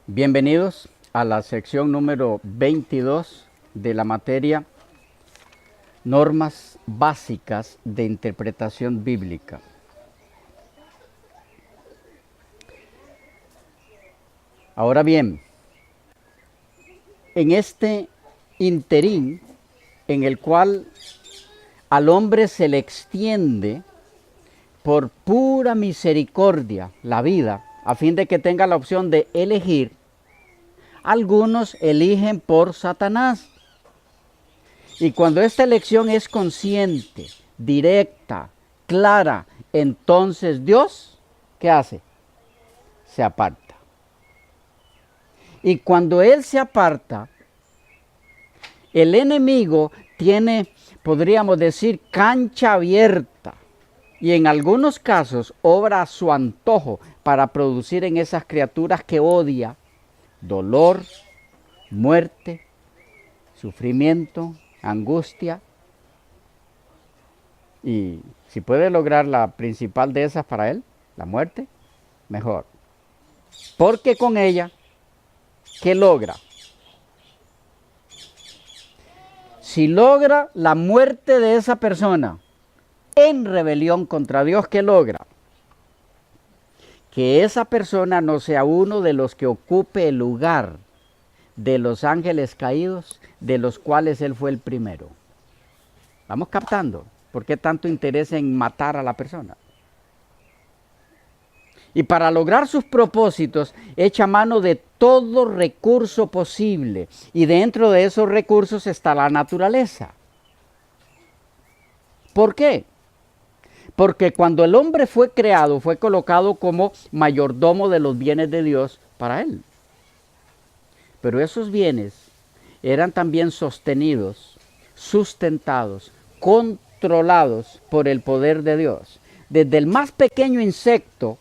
Bienvenidos a la sección número 22 de la materia Normas básicas de interpretación bíblica. Ahora bien, en este interín en el cual al hombre se le extiende por pura misericordia la vida, a fin de que tenga la opción de elegir, algunos eligen por Satanás. Y cuando esta elección es consciente, directa, clara, entonces Dios, ¿qué hace? Se aparta. Y cuando Él se aparta, el enemigo tiene, podríamos decir, cancha abierta. Y en algunos casos obra a su antojo para producir en esas criaturas que odia dolor, muerte, sufrimiento, angustia. Y si puede lograr la principal de esas para él, la muerte, mejor. Porque con ella, ¿qué logra? Si logra la muerte de esa persona en rebelión contra Dios, ¿qué logra? Que esa persona no sea uno de los que ocupe el lugar de los ángeles caídos, de los cuales él fue el primero. ¿Vamos captando? ¿Por qué tanto interés en matar a la persona? Y para lograr sus propósitos, echa mano de todo recurso posible. Y dentro de esos recursos está la naturaleza. ¿Por qué? Porque cuando el hombre fue creado, fue colocado como mayordomo de los bienes de Dios para él. Pero esos bienes eran también sostenidos, sustentados, controlados por el poder de Dios. Desde el más pequeño insecto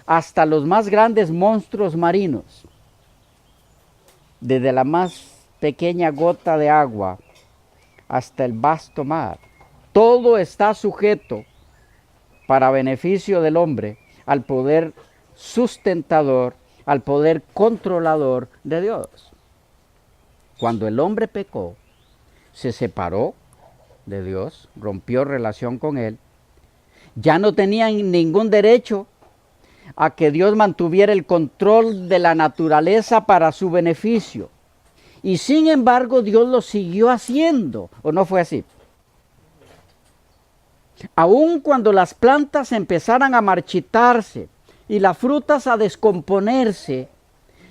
hasta los más grandes monstruos marinos. Desde la más pequeña gota de agua hasta el vasto mar. Todo está sujeto para beneficio del hombre al poder sustentador, al poder controlador de Dios. Cuando el hombre pecó, se separó de Dios, rompió relación con él, ya no tenían ningún derecho a que Dios mantuviera el control de la naturaleza para su beneficio. Y sin embargo, Dios lo siguió haciendo, ¿o no fue así? Aun cuando las plantas empezaran a marchitarse y las frutas a descomponerse,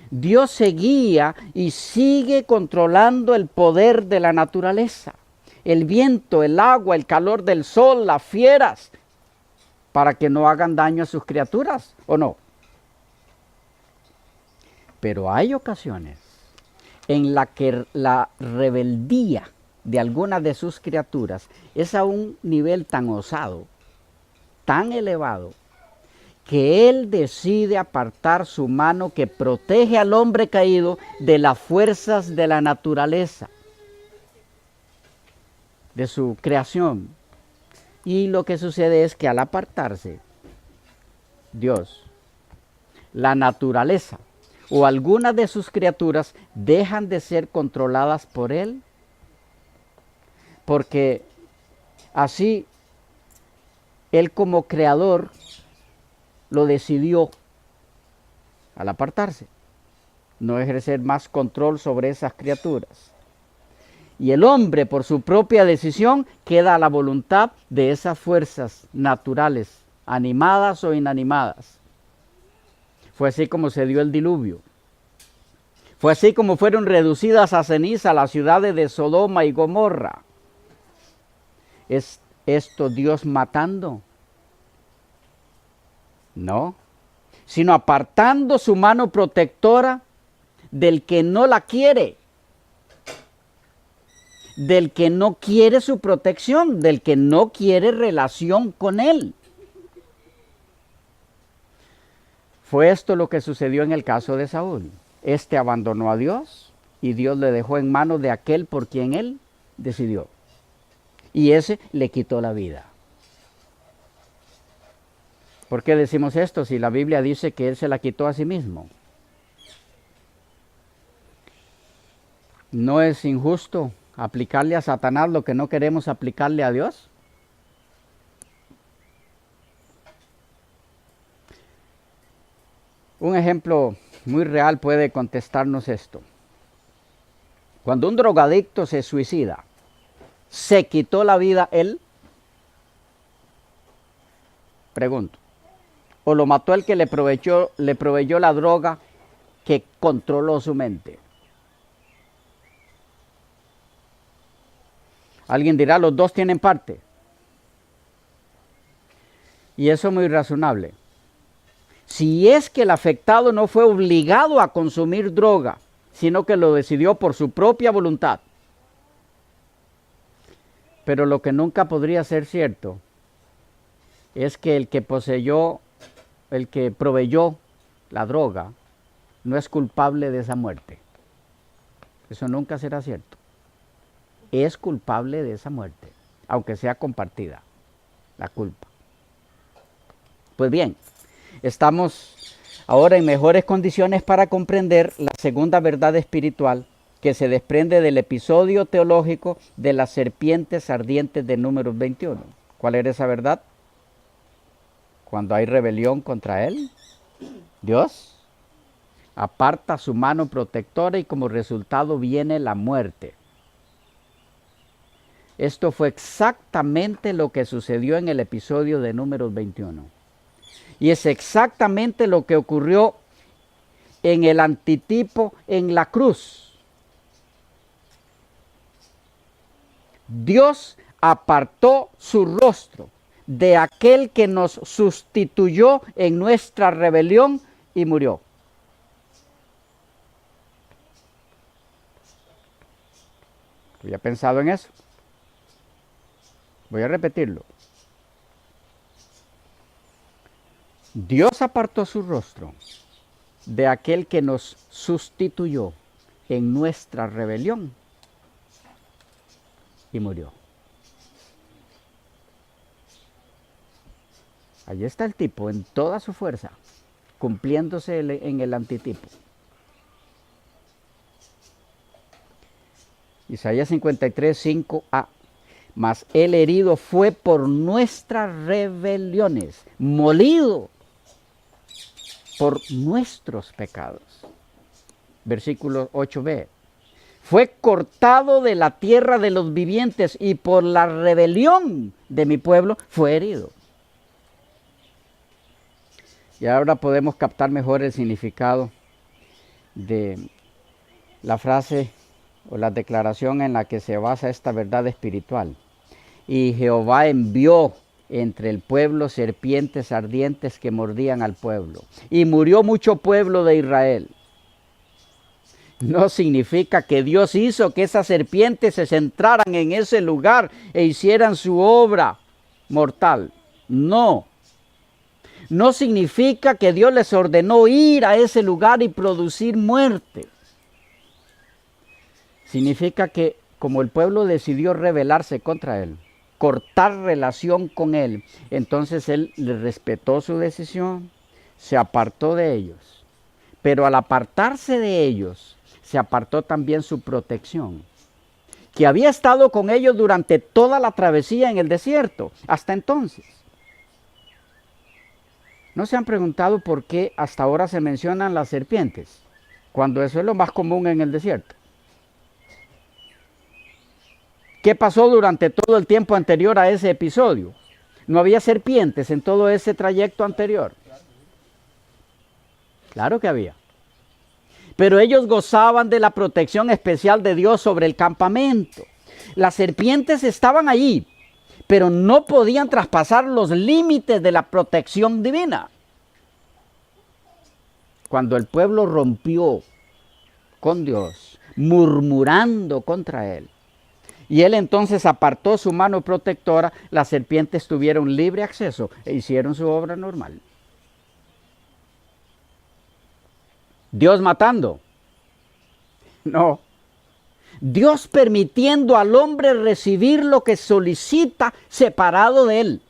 Dios seguía y sigue controlando el poder de la naturaleza. El viento, el agua, el calor del sol, las fieras, para que no hagan daño a sus criaturas, ¿o no? Pero hay ocasiones en las que la rebeldía de algunas de sus criaturas es a un nivel tan osado, tan elevado, que Él decide apartar su mano que protege al hombre caído de las fuerzas de la naturaleza, de su creación. Y lo que sucede es que al apartarse, Dios, la naturaleza o algunas de sus criaturas dejan de ser controladas por Él, porque así Él como creador lo decidió al apartarse, no ejercer más control sobre esas criaturas. Y el hombre, por su propia decisión, queda a la voluntad de esas fuerzas naturales, animadas o inanimadas. Fue así como se dio el diluvio. Fue así como fueron reducidas a ceniza las ciudades de Sodoma y Gomorra. ¿Es esto Dios matando? No, sino apartando su mano protectora del que no la quiere, del que no quiere su protección, del que no quiere relación con Él. Fue esto lo que sucedió en el caso de Saúl. Este abandonó a Dios y Dios le dejó en manos de aquel por quien él decidió. Y ese le quitó la vida. ¿Por qué decimos esto si la Biblia dice que él se la quitó a sí mismo? ¿No es injusto aplicarle a Satanás lo que no queremos aplicarle a Dios? Un ejemplo muy real puede contestarnos esto. Cuando un drogadicto se suicida, ¿se quitó la vida él? Pregunto. ¿O lo mató el que le proveyó la droga que controló su mente? Alguien dirá, los dos tienen parte. Y eso es muy razonable. Si es que el afectado no fue obligado a consumir droga, sino que lo decidió por su propia voluntad. Pero lo que nunca podría ser cierto es que el que proveyó la droga no es culpable de esa muerte. Eso nunca será cierto. Es culpable de esa muerte, aunque sea compartida la culpa. Pues bien, estamos ahora en mejores condiciones para comprender la segunda verdad espiritual que se desprende del episodio teológico de las serpientes ardientes de Números 21. ¿Cuál era esa verdad? Cuando hay rebelión contra él, Dios aparta su mano protectora y como resultado viene la muerte. Esto fue exactamente lo que sucedió en el episodio de Números 21. Y es exactamente lo que ocurrió en el antitipo en la cruz. Dios apartó su rostro de aquel que nos sustituyó en nuestra rebelión y murió. ¿Había pensado en eso? Voy a repetirlo. Dios apartó su rostro de aquel que nos sustituyó en nuestra rebelión y murió. Allí está el tipo en toda su fuerza, cumpliéndose en el antitipo. Isaías 53, 5a. Mas el herido fue por nuestras rebeliones, molido por nuestros pecados. Versículo 8b. Fue cortado de la tierra de los vivientes y por la rebelión de mi pueblo fue herido. Y ahora podemos captar mejor el significado de la frase o la declaración en la que se basa esta verdad espiritual. Y Jehová envió entre el pueblo serpientes ardientes que mordían al pueblo. Y murió mucho pueblo de Israel. No significa que Dios hizo que esas serpientes se centraran en ese lugar e hicieran su obra mortal. No. No significa que Dios les ordenó ir a ese lugar y producir muerte. Significa que como el pueblo decidió rebelarse contra él, cortar relación con él, entonces él le respetó su decisión, se apartó de ellos. Pero al apartarse de ellos, se apartó también su protección, que había estado con ellos durante toda la travesía en el desierto, hasta entonces. ¿No se han preguntado por qué hasta ahora se mencionan las serpientes, cuando eso es lo más común en el desierto? ¿Qué pasó durante todo el tiempo anterior a ese episodio? ¿No había serpientes en todo ese trayecto anterior? Claro que había. Pero ellos gozaban de la protección especial de Dios sobre el campamento. Las serpientes estaban allí, pero no podían traspasar los límites de la protección divina. Cuando el pueblo rompió con Dios, murmurando contra él, y él entonces apartó su mano protectora, las serpientes tuvieron libre acceso e hicieron su obra normal. ¿Dios matando? No. Dios permitiendo al hombre recibir lo que solicita separado de él.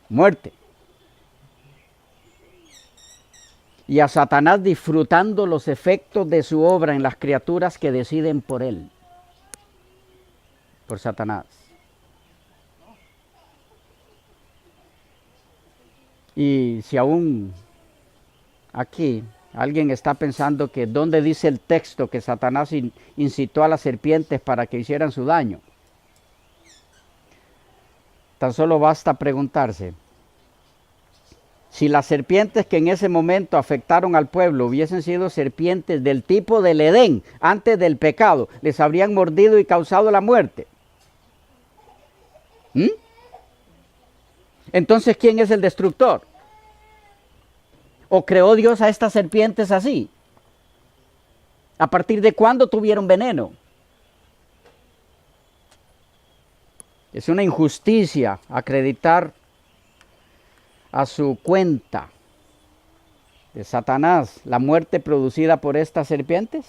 Muerte. y a Satanás disfrutando los efectos de su obra en las criaturas que deciden por él, por Satanás. Y si aún aquí alguien está pensando que dónde dice el texto que Satanás incitó a las serpientes para que hicieran su daño, tan solo basta preguntarse, si las serpientes que en ese momento afectaron al pueblo hubiesen sido serpientes del tipo del Edén, antes del pecado, les habrían mordido y causado la muerte. Entonces, ¿quién es el destructor? ¿O creó Dios a estas serpientes así? ¿A partir de cuándo tuvieron veneno? Es una injusticia acreditar a su cuenta de Satanás la muerte producida por estas serpientes.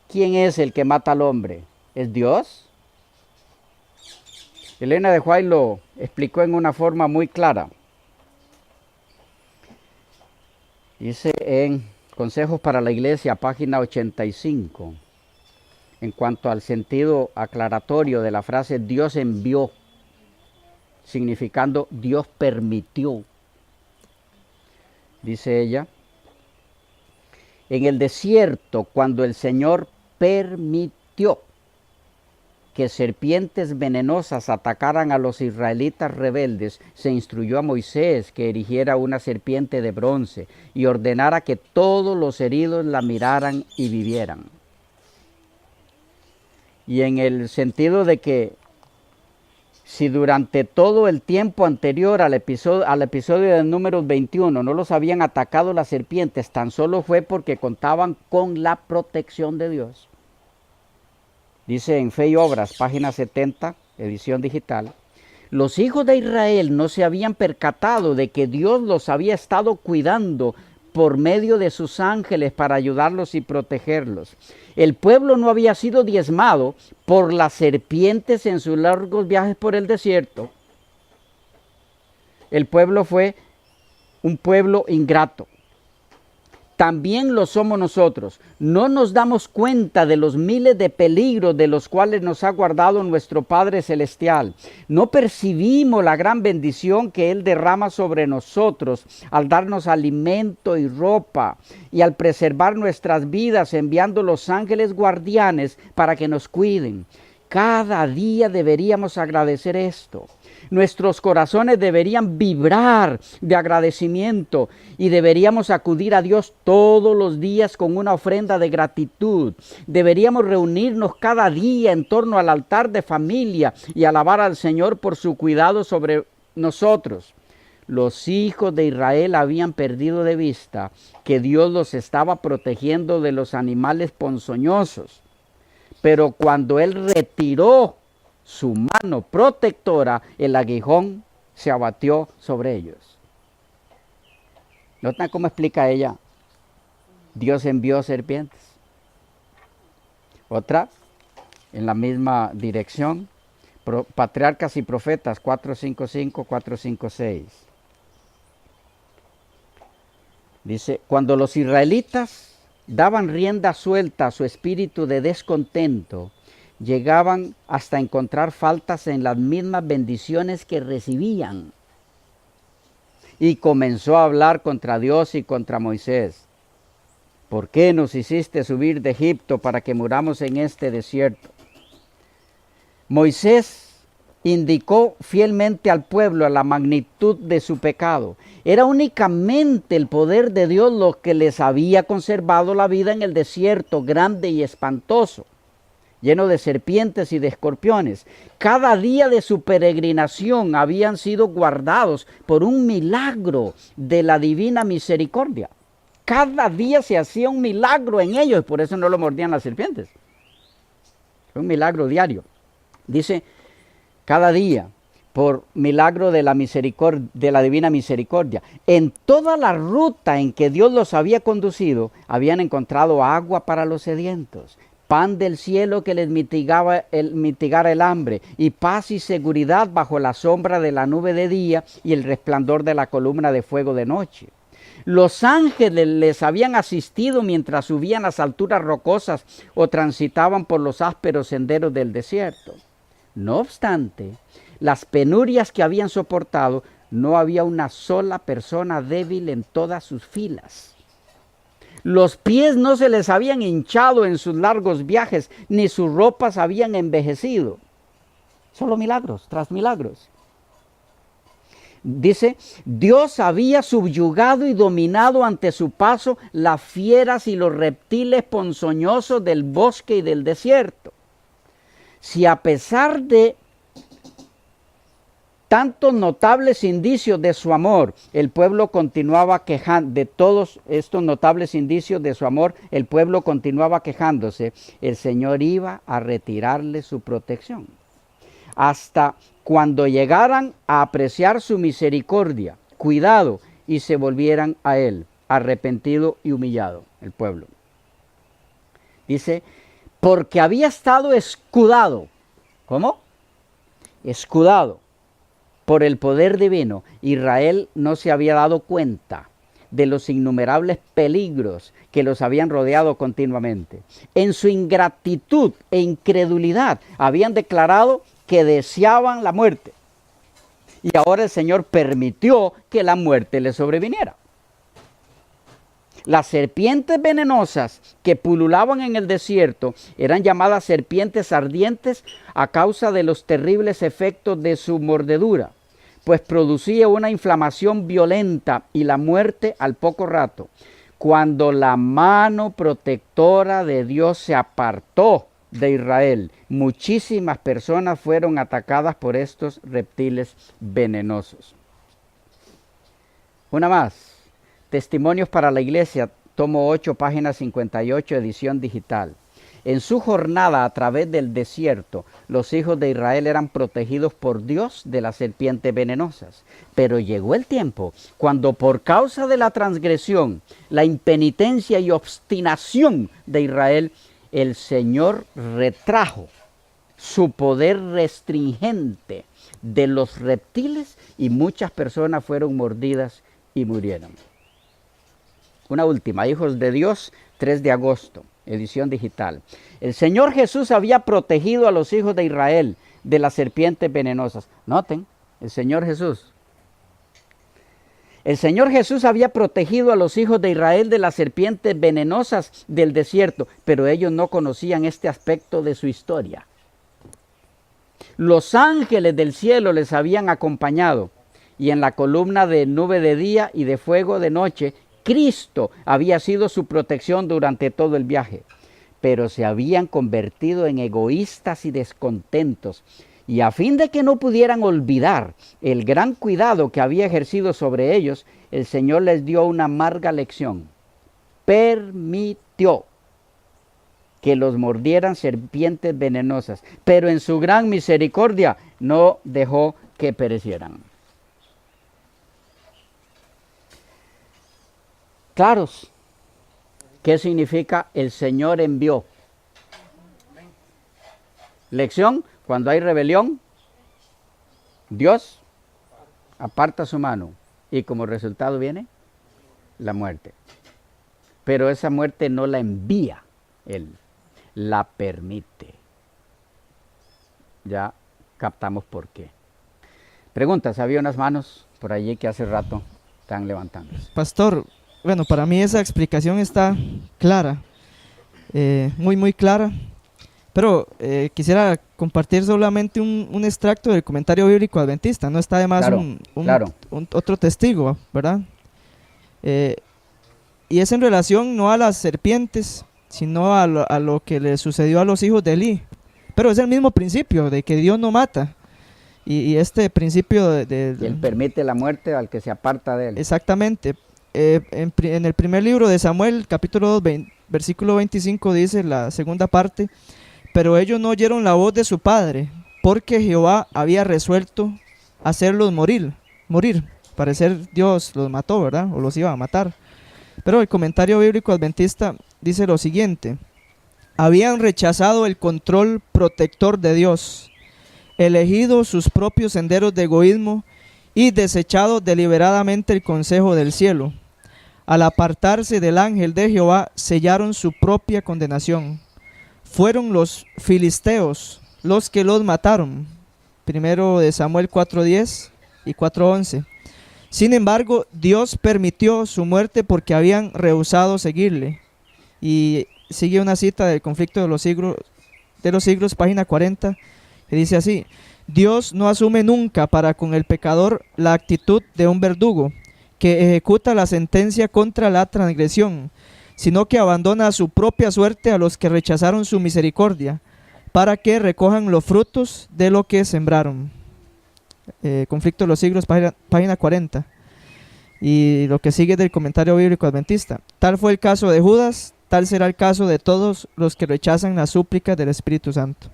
¿Quién es el que mata al hombre? ¿Es Dios? Elena de White lo explicó en una forma muy clara. Dice en Consejos para la Iglesia, página 85, en cuanto al sentido aclaratorio de la frase Dios envió, significando Dios permitió. Dice ella, en el desierto, cuando el Señor permitió que serpientes venenosas atacaran a los israelitas rebeldes, se instruyó a Moisés que erigiera una serpiente de bronce y ordenara que todos los heridos la miraran y vivieran. Y en el sentido de que si durante todo el tiempo anterior al episodio de Números 21 no los habían atacado las serpientes, tan solo fue porque contaban con la protección de Dios. Dice en Fe y Obras, página 70, edición digital, los hijos de Israel no se habían percatado de que Dios los había estado cuidando por medio de sus ángeles para ayudarlos y protegerlos. El pueblo no había sido diezmado por las serpientes en sus largos viajes por el desierto. El pueblo fue un pueblo ingrato. También lo somos nosotros. No nos damos cuenta de los miles de peligros de los cuales nos ha guardado nuestro Padre Celestial. No percibimos la gran bendición que Él derrama sobre nosotros al darnos alimento y ropa y al preservar nuestras vidas enviando los ángeles guardianes para que nos cuiden. Cada día deberíamos agradecer esto. Nuestros corazones deberían vibrar de agradecimiento y deberíamos acudir a Dios todos los días con una ofrenda de gratitud. Deberíamos reunirnos cada día en torno al altar de familia y alabar al Señor por su cuidado sobre nosotros. Los hijos de Israel habían perdido de vista que Dios los estaba protegiendo de los animales ponzoñosos. Pero cuando Él retiró su mano protectora, el aguijón se abatió sobre ellos. ¿Notan cómo explica ella? Dios envió serpientes. Otra, en la misma dirección, Patriarcas y Profetas 4:5-5, 4:5-6. Dice, cuando los israelitas daban rienda suelta a su espíritu de descontento, llegaban hasta encontrar faltas en las mismas bendiciones que recibían. Y comenzó a hablar contra Dios y contra Moisés. ¿Por qué nos hiciste subir de Egipto para que muramos en este desierto? Moisés indicó fielmente al pueblo la magnitud de su pecado. Era únicamente el poder de Dios lo que les había conservado la vida en el desierto grande y espantoso, lleno de serpientes y de escorpiones. Cada día de su peregrinación habían sido guardados por un milagro de la divina misericordia. Cada día se hacía un milagro en ellos, por eso no lo mordían las serpientes. Fue un milagro diario. Dice, cada día, por milagro de la misericordia, de la divina misericordia. En toda la ruta en que Dios los había conducido, habían encontrado agua para los sedientos, pan del cielo que les mitigara el hambre, y paz y seguridad bajo la sombra de la nube de día y el resplandor de la columna de fuego de noche. Los ángeles les habían asistido mientras subían las alturas rocosas o transitaban por los ásperos senderos del desierto. No obstante, las penurias que habían soportado, no había una sola persona débil en todas sus filas. Los pies no se les habían hinchado en sus largos viajes, ni sus ropas habían envejecido. Solo milagros tras milagros. Dice, Dios había subyugado y dominado ante su paso las fieras y los reptiles ponzoñosos del bosque y del desierto. Si a pesar de tantos notables indicios de su amor, el pueblo continuaba quejando, de todos estos notables indicios de su amor, el pueblo continuaba quejándose, el Señor iba a retirarle su protección. Hasta cuando llegaran a apreciar su misericordia, cuidado, y se volvieran a Él, arrepentido y humillado, el pueblo. Dice, porque había estado escudado. ¿Cómo? Escudado por el poder divino, Israel no se había dado cuenta de los innumerables peligros que los habían rodeado continuamente. En su ingratitud e incredulidad habían declarado que deseaban la muerte. Y ahora el Señor permitió que la muerte les sobreviniera. Las serpientes venenosas que pululaban en el desierto eran llamadas serpientes ardientes a causa de los terribles efectos de su mordedura, pues producía una inflamación violenta y la muerte al poco rato. Cuando la mano protectora de Dios se apartó de Israel, muchísimas personas fueron atacadas por estos reptiles venenosos. Una más. Testimonios para la Iglesia, tomo 8, página 58, edición digital. En su jornada a través del desierto, los hijos de Israel eran protegidos por Dios de las serpientes venenosas. Pero llegó el tiempo cuando por causa de la transgresión, la impenitencia y obstinación de Israel, el Señor retrajo su poder restringente de los reptiles y muchas personas fueron mordidas y murieron. Una última, Hijos de Dios, 3 de agosto, edición digital. El Señor Jesús había protegido a los hijos de Israel de las serpientes venenosas. Noten, el Señor Jesús. El Señor Jesús había protegido a los hijos de Israel de las serpientes venenosas del desierto, pero ellos no conocían este aspecto de su historia. Los ángeles del cielo les habían acompañado, y en la columna de nube de día y de fuego de noche, Cristo había sido su protección durante todo el viaje, pero se habían convertido en egoístas y descontentos, y a fin de que no pudieran olvidar el gran cuidado que había ejercido sobre ellos, el Señor les dio una amarga lección. Permitió que los mordieran serpientes venenosas, pero en su gran misericordia no dejó que perecieran. Claros, ¿qué significa el Señor envió? Lección, cuando hay rebelión, Dios aparta su mano y como resultado viene la muerte. Pero esa muerte no la envía Él, la permite. Ya captamos por qué. Preguntas, había unas manos por allí que hace rato están levantándose. Pastor, bueno, para mí esa explicación está clara, muy clara, pero quisiera compartir solamente un extracto del comentario bíblico adventista, no está de más claro. Otro testigo, ¿verdad? Y es en relación no a las serpientes, sino a lo que le sucedió a los hijos de Elí, pero es el mismo principio de que Dios no mata, y este principio Él permite la muerte al que se aparta de Él. Exactamente. En el primer libro de Samuel, capítulo 2, versículo 25, dice la segunda parte: pero ellos no oyeron la voz de su padre, porque Jehová había resuelto hacerlos morir. Parecer Dios los mató, ¿verdad? O los iba a matar. Pero el comentario bíblico adventista dice lo siguiente: habían rechazado el control protector de Dios, elegido sus propios senderos de egoísmo y desechado deliberadamente el consejo del cielo. Al apartarse del ángel de Jehová, sellaron su propia condenación. Fueron los filisteos los que los mataron. Primero de Samuel 4:10 y 4:11. Sin embargo, Dios permitió su muerte porque habían rehusado seguirle. Y sigue una cita del Conflicto de los siglos, página 40, que dice así: Dios no asume nunca para con el pecador la actitud de un verdugo que ejecuta la sentencia contra la transgresión, sino que abandona a su propia suerte a los que rechazaron su misericordia, para que recojan los frutos de lo que sembraron. Conflicto de los siglos, página 40. Y lo que sigue del comentario bíblico adventista: tal fue el caso de Judas, tal será el caso de todos los que rechazan las súplicas del Espíritu Santo.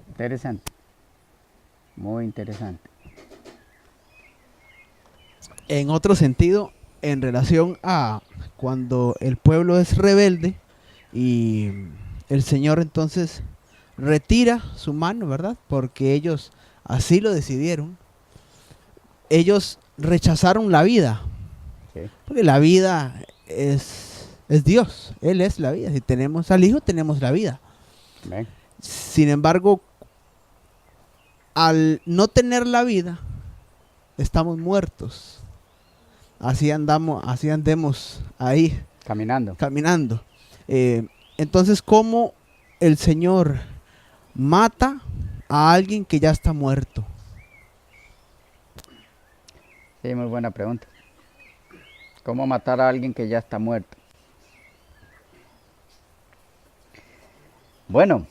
Interesante. Muy interesante. En otro sentido, en relación a cuando el pueblo es rebelde y el Señor entonces retira su mano, ¿verdad? Porque ellos así lo decidieron. Ellos rechazaron la vida. Sí. Porque la vida es Dios. Él es la vida. Si tenemos al Hijo, tenemos la vida. Amén. Sin embargo, al no tener la vida, estamos muertos. Así andemos ahí caminando. Entonces, ¿cómo el Señor mata a alguien que ya está muerto? Sí, muy buena pregunta. ¿Cómo matar a alguien que ya está muerto? Bueno,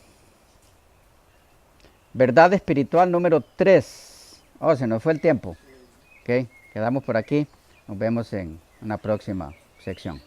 verdad espiritual número 3. Oh, se nos fue el tiempo. Ok, quedamos por aquí. Nos vemos en una próxima sección.